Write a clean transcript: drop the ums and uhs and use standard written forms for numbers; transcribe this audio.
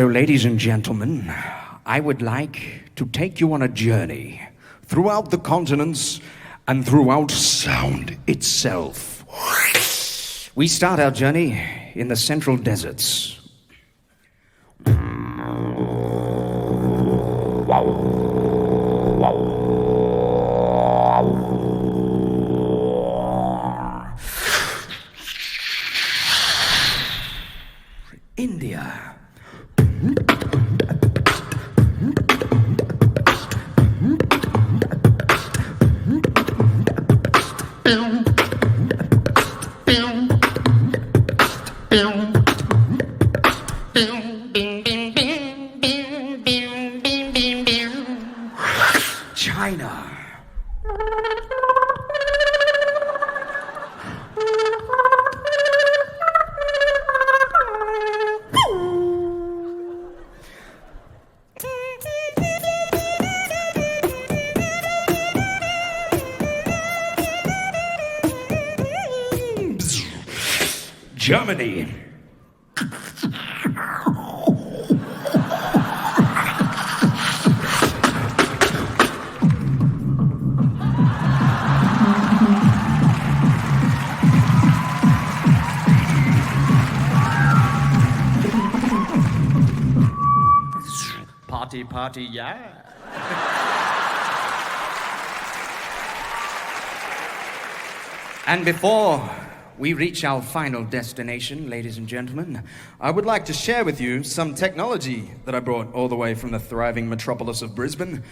So, ladies and gentlemen, I would like to take you on a journey throughout the continents and throughout sound itself. We start our journey in the central deserts. India. China. Germany. Party, party, yeah. And before we reach our final destination, ladies and gentlemen, I would like to share with you some technology that I brought all the way from the thriving metropolis of Brisbane.